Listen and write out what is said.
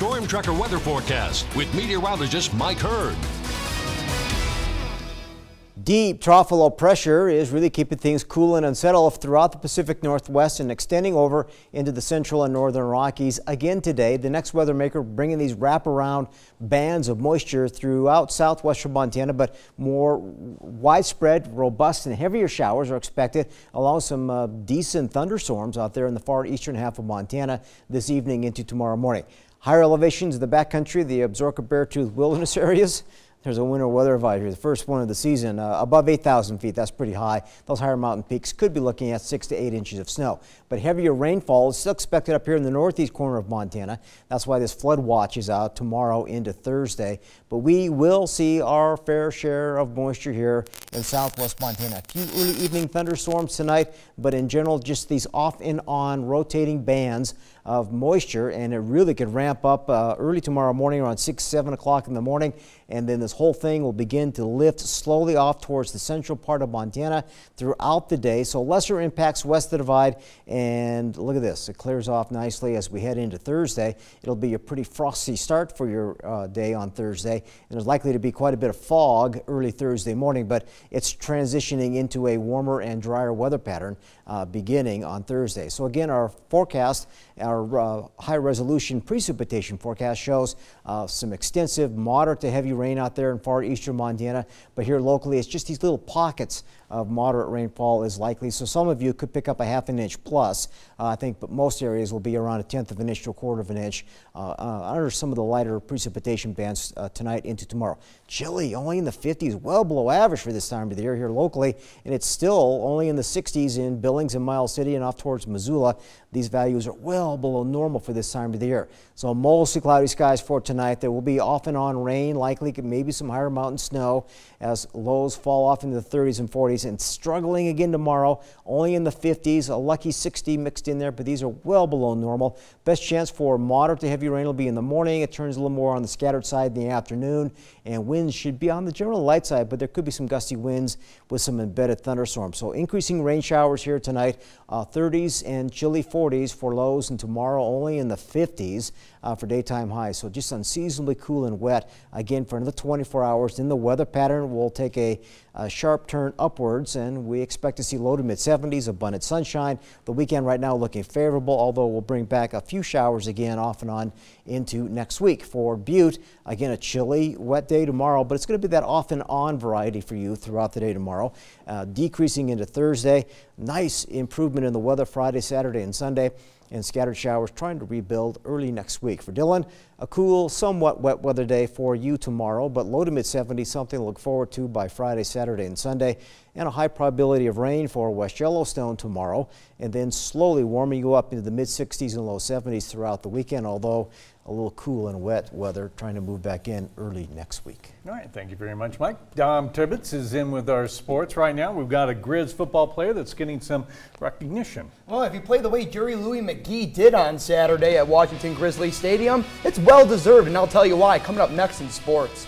Storm Tracker weather forecast with meteorologist Mike Hurd. Deep trough low pressure is really keeping things cool and unsettled throughout the Pacific Northwest and extending over into the central and northern Rockies again today. The next weather maker bringing these wraparound bands of moisture throughout southwestern Montana, but more widespread, robust and heavier showers are expected, along with some decent thunderstorms out there in the far eastern half of Montana this evening into tomorrow morning. Higher elevations of the backcountry, the Absaroka-Beartooth wilderness areas. There's a winter weather advisory, the first one of the season, above 8,000 feet. That's pretty high. Those higher mountain peaks could be looking at 6 to 8 inches of snow. But heavier rainfall is still expected up here in the northeast corner of Montana. That's why this flood watch is out tomorrow into Thursday. But we will see our fair share of moisture here in southwest Montana. A few early evening thunderstorms tonight, but in general, just these off and on rotating bands of moisture, and it really could ramp up early tomorrow morning around 6, 7 o'clock in the morning, and then this whole thing will begin to lift slowly off towards the central part of Montana throughout the day. So lesser impacts west of the divide, and look at this, it clears off nicely as we head into Thursday. It'll be a pretty frosty start for your day on Thursday, and there's likely to be quite a bit of fog early Thursday morning, but it's transitioning into a warmer and drier weather pattern beginning on Thursday. So again, our forecast, our high resolution precipitation forecast shows some extensive moderate to heavy rain out there in far eastern Montana, but here locally it's just these little pockets of moderate rainfall is likely. So some of you could pick up a ½ an inch plus, I think, but most areas will be around 1/10 of an inch to 1/4 of an inch under some of the lighter precipitation bands tonight into tomorrow. Chilly, only in the 50s, well below average for this time of the year here locally, and it's still only in the 60s in Billings and Miles City and off towards Missoula. These values are well below normal for this time of the year. So mostly cloudy skies for tonight. There will be off and on rain, likely maybe some higher mountain snow as lows fall off into the 30s and 40s, and struggling again tomorrow, only in the 50s, a lucky 60 mixed in there, but these are well below normal. Best chance for moderate to heavy rain will be in the morning. It turns a little more on the scattered side in the afternoon, and winds should be on the general light side, but there could be some gusty winds with some embedded thunderstorms. So increasing rain showers here tonight, 30s and chilly 40s for lows, and tomorrow only in the 50s for daytime highs. So just unseasonably cool and wet again for another 24 hours. Then the weather pattern will take a sharp turn upwards, and we expect to see low to mid 70s, abundant sunshine. The weekend right now looking favorable, although we'll bring back a few showers again off and on into next week. For Butte, again, a chilly, wet day tomorrow, but it's going to be that off and on variety for you throughout the day tomorrow. Decreasing into Thursday, nice improvement in the weather Friday, Saturday, and Sunday, and scattered showers trying to rebuild early next week. For Dillon, a cool, somewhat wet weather day for you tomorrow, but low to mid 70s, something to look forward to by Friday, Saturday, and Sunday, and a high probability of rain for West Yellowstone tomorrow, and then slowly warming you up into the mid 60s and low 70s throughout the weekend, although a little cool and wet weather trying to move back in early next week. All right, thank you very much, Mike. Dom Tibbetts is in with our sports right now. We've got a Grizz football player that's getting some recognition. Well, if you play the way Jerry Louis McGee did on Saturday at Washington Grizzly Stadium, it's well deserved, and I'll tell you why, coming up next in sports.